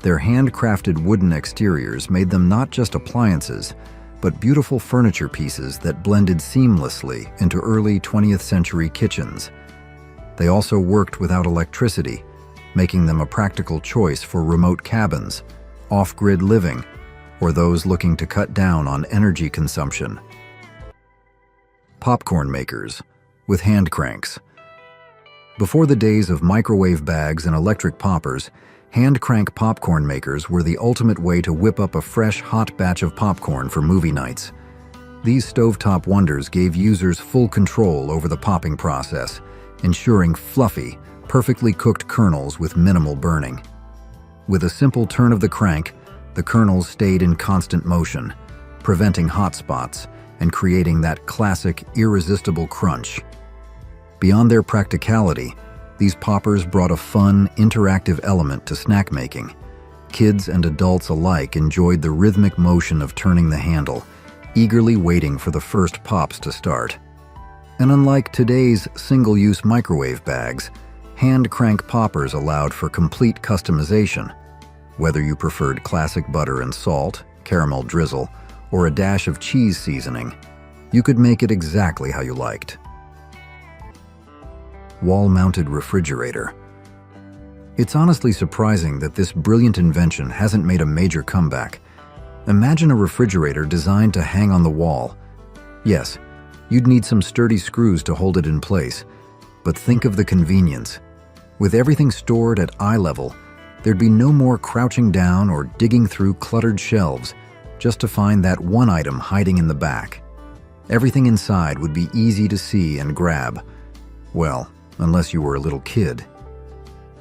A: Their handcrafted wooden exteriors made them not just appliances, but beautiful furniture pieces that blended seamlessly into early 20th century kitchens. They also worked without electricity, making them a practical choice for remote cabins, off-grid living, or those looking to cut down on energy consumption. Popcorn makers with hand cranks. Before the days of microwave bags and electric poppers, hand crank popcorn makers were the ultimate way to whip up a fresh, hot batch of popcorn for movie nights. These stovetop wonders gave users full control over the popping process, ensuring fluffy, perfectly cooked kernels with minimal burning. With a simple turn of the crank, the kernels stayed in constant motion, preventing hot spots and creating that classic, irresistible crunch. Beyond their practicality, these poppers brought a fun, interactive element to snack making. Kids and adults alike enjoyed the rhythmic motion of turning the handle, eagerly waiting for the first pops to start. And unlike today's single-use microwave bags, hand crank poppers allowed for complete customization. Whether you preferred classic butter and salt, caramel drizzle, or a dash of cheese seasoning, You could make it exactly how you liked. Wall-mounted refrigerator. It's honestly surprising that this brilliant invention hasn't made a major comeback. Imagine a refrigerator designed to hang on the wall. Yes, you'd need some sturdy screws to hold it in place, but think of the convenience. With everything stored at eye level, there'd be no more crouching down or digging through cluttered shelves just to find that one item hiding in the back. Everything inside would be easy to see and grab. Well, unless you were a little kid.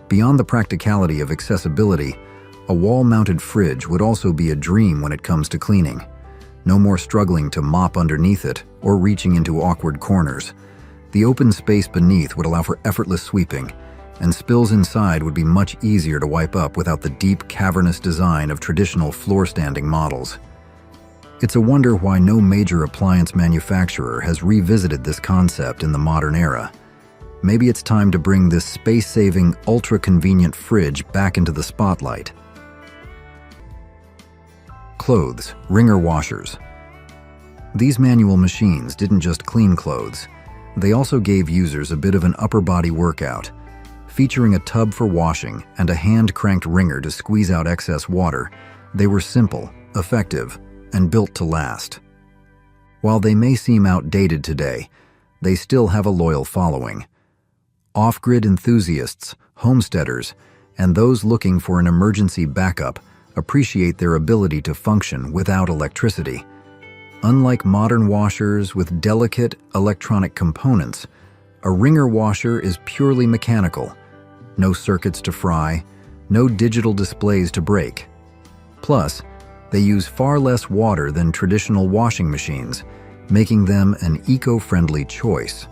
A: Beyond the practicality of accessibility, a wall-mounted fridge would also be a dream when it comes to cleaning. No more struggling to mop underneath it or reaching into awkward corners. The open space beneath would allow for effortless sweeping, and spills inside would be much easier to wipe up without the deep, cavernous design of traditional floor-standing models. It's a wonder why no major appliance manufacturer has revisited this concept in the modern era. Maybe it's time to bring this space-saving, ultra-convenient fridge back into the spotlight. Clothes, wringer washers. These manual machines didn't just clean clothes. They also gave users a bit of an upper body workout. Featuring a tub for washing and a hand-cranked wringer to squeeze out excess water, they were simple, effective, and built to last. While they may seem outdated today, they still have a loyal following. Off-grid enthusiasts, homesteaders, and those looking for an emergency backup appreciate their ability to function without electricity. Unlike modern washers with delicate electronic components, a wringer washer is purely mechanical. No circuits to fry, no digital displays to break. Plus, they use far less water than traditional washing machines, making them an eco-friendly choice.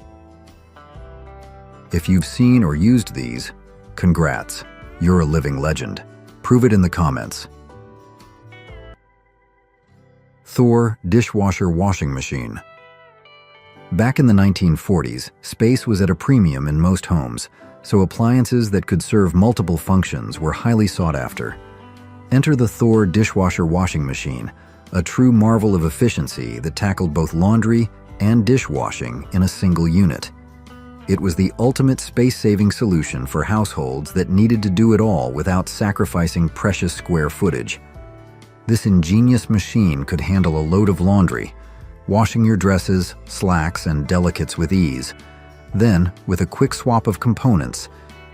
A: If you've seen or used these, congrats, you're a living legend. Prove it in the comments. Thor dishwasher washing machine. Back in the 1940s, space was at a premium in most homes, so appliances that could serve multiple functions were highly sought after. Enter the Thor dishwasher washing machine, a true marvel of efficiency that tackled both laundry and dishwashing in a single unit. It was the ultimate space-saving solution for households that needed to do it all without sacrificing precious square footage. This ingenious machine could handle a load of laundry, washing your dresses, slacks, and delicates with ease. Then, with a quick swap of components,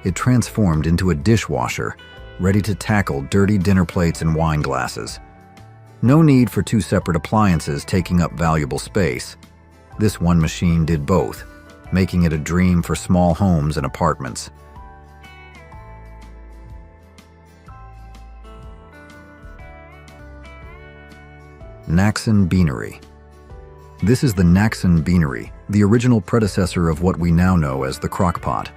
A: it transformed into a dishwasher, ready to tackle dirty dinner plates and wine glasses. No need for two separate appliances taking up valuable space. This one machine did both, making it a dream for small homes and apartments. Naxon Beanery. This is the Naxon Beanery, the original predecessor of what we now know as the crock-pot.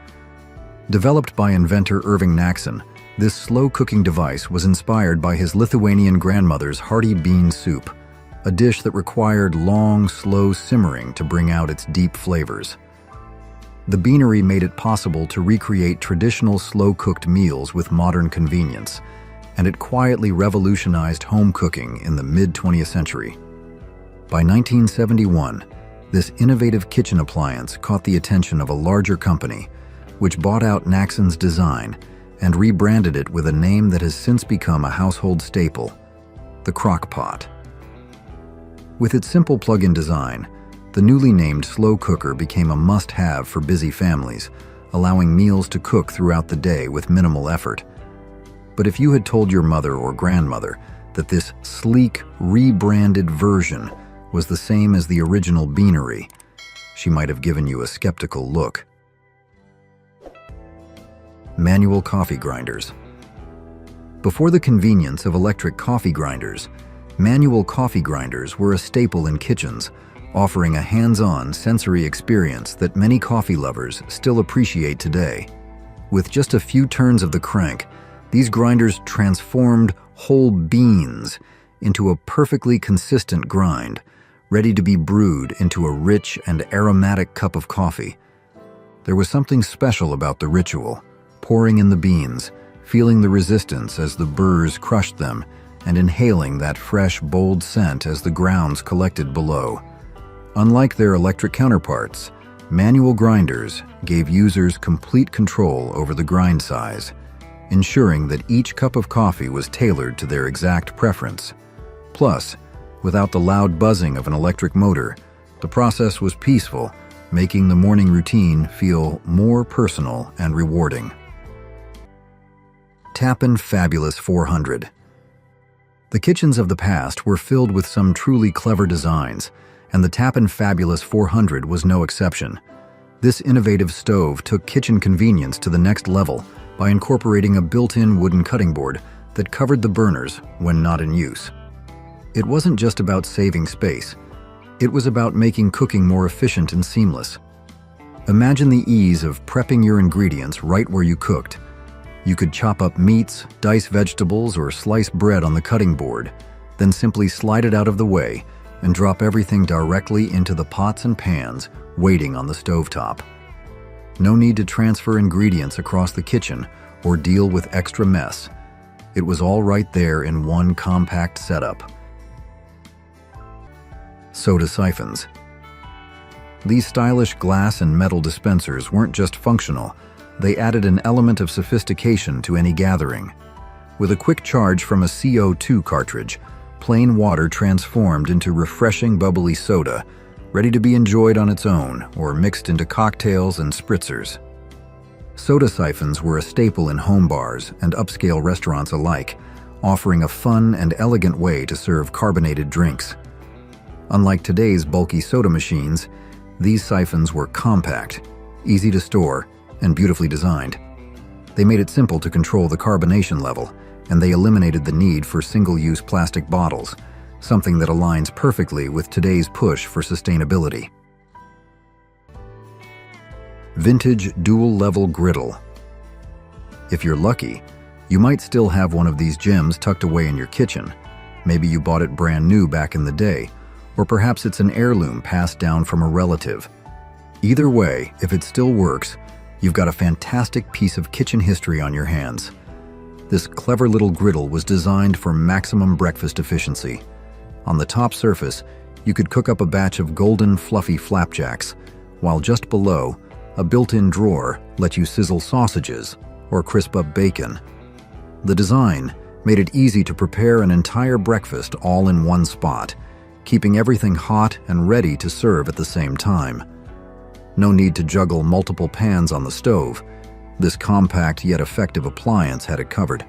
A: Developed by inventor Irving Naxon, this slow-cooking device was inspired by his Lithuanian grandmother's hearty bean soup, a dish that required long, slow simmering to bring out its deep flavors. The Beanery made it possible to recreate traditional slow-cooked meals with modern convenience, and it quietly revolutionized home cooking in the mid-20th century. By 1971, this innovative kitchen appliance caught the attention of a larger company, which bought out Naxon's design and rebranded it with a name that has since become a household staple, the Crock-Pot. With its simple plug-in design, the newly named slow cooker became a must-have for busy families, allowing meals to cook throughout the day with minimal effort. But if you had told your mother or grandmother that this sleek, rebranded version was the same as the original Beanery, she might have given you a skeptical look. Manual coffee grinders. Before the convenience of electric coffee grinders, manual coffee grinders were a staple in kitchens, offering a hands-on sensory experience that many coffee lovers still appreciate today. With just a few turns of the crank, these grinders transformed whole beans into a perfectly consistent grind, ready to be brewed into a rich and aromatic cup of coffee. There was something special about the ritual, pouring in the beans, feeling the resistance as the burrs crushed them, and inhaling that fresh, bold scent as the grounds collected below. Unlike their electric counterparts, manual grinders gave users complete control over the grind size, ensuring that each cup of coffee was tailored to their exact preference. Plus, without the loud buzzing of an electric motor, the process was peaceful, making the morning routine feel more personal and rewarding. Tappan Fabulous 400. The kitchens of the past were filled with some truly clever designs, and the Tappan Fabulous 400 was no exception. This innovative stove took kitchen convenience to the next level by incorporating a built-in wooden cutting board that covered the burners when not in use. It wasn't just about saving space. It was about making cooking more efficient and seamless. Imagine the ease of prepping your ingredients right where you cooked. You could chop up meats, dice vegetables, or slice bread on the cutting board, then simply slide it out of the way and drop everything directly into the pots and pans waiting on the stovetop. No need to transfer ingredients across the kitchen or deal with extra mess. It was all right there in one compact setup. Soda siphons. These stylish glass and metal dispensers weren't just functional, they added an element of sophistication to any gathering. With a quick charge from a CO2 cartridge, plain water transformed into refreshing bubbly soda, ready to be enjoyed on its own or mixed into cocktails and spritzers. Soda siphons were a staple in home bars and upscale restaurants alike, offering a fun and elegant way to serve carbonated drinks. Unlike today's bulky soda machines, these siphons were compact, easy to store, and beautifully designed. They made it simple to control the carbonation level, and they eliminated the need for single-use plastic bottles, something that aligns perfectly with today's push for sustainability. Vintage dual-level griddle. If you're lucky, you might still have one of these gems tucked away in your kitchen. Maybe you bought it brand new back in the day, or perhaps it's an heirloom passed down from a relative. Either way, if it still works, you've got a fantastic piece of kitchen history on your hands. This clever little griddle was designed for maximum breakfast efficiency. On the top surface, you could cook up a batch of golden, fluffy flapjacks, while just below, a built-in drawer let you sizzle sausages or crisp up bacon. The design made it easy to prepare an entire breakfast all in one spot, keeping everything hot and ready to serve at the same time. No need to juggle multiple pans on the stove. This compact yet effective appliance had it covered.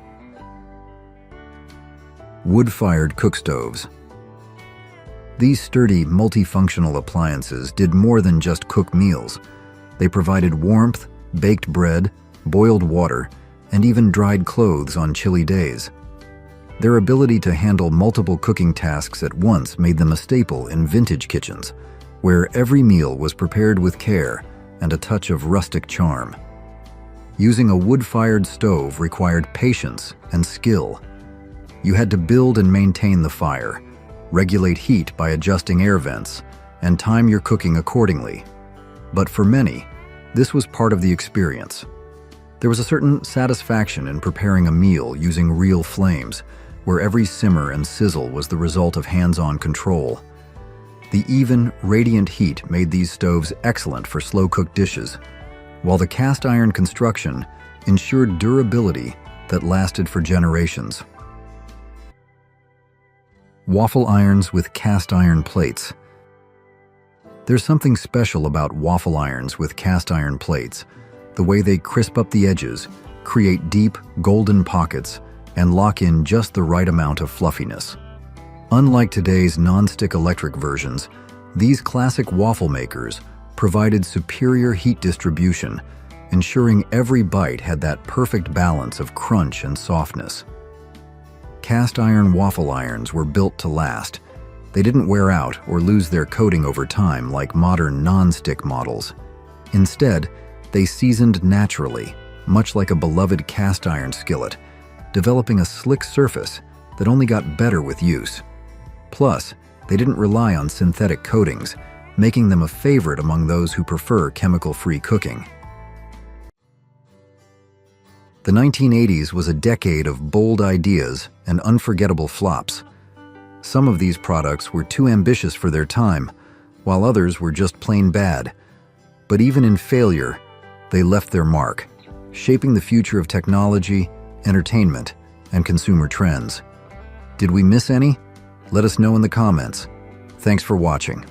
A: Wood-fired cook stoves. These sturdy, multifunctional appliances did more than just cook meals. They provided warmth, baked bread, boiled water, and even dried clothes on chilly days. Their ability to handle multiple cooking tasks at once made them a staple in vintage kitchens, where every meal was prepared with care and a touch of rustic charm. Using a wood-fired stove required patience and skill. You had to build and maintain the fire, regulate heat by adjusting air vents, and time your cooking accordingly. But for many, this was part of the experience. There was a certain satisfaction in preparing a meal using real flames, where every simmer and sizzle was the result of hands-on control. The even, radiant heat made these stoves excellent for slow-cooked dishes, while the cast iron construction ensured durability that lasted for generations. Waffle irons with cast iron plates. There's something special about waffle irons with cast iron plates, the way they crisp up the edges, create deep, golden pockets, and lock in just the right amount of fluffiness. Unlike today's non-stick electric versions, these classic waffle makers provided superior heat distribution, ensuring every bite had that perfect balance of crunch and softness. Cast iron waffle irons were built to last. They didn't wear out or lose their coating over time like modern non-stick models. Instead, they seasoned naturally, much like a beloved cast iron skillet, developing a slick surface that only got better with use. Plus, they didn't rely on synthetic coatings, making them a favorite among those who prefer chemical-free cooking. The 1980s was a decade of bold ideas and unforgettable flops. Some of these products were too ambitious for their time, while others were just plain bad. But even in failure, they left their mark, shaping the future of technology, entertainment, and consumer trends. Did we miss any? Let us know in the comments. Thanks for watching.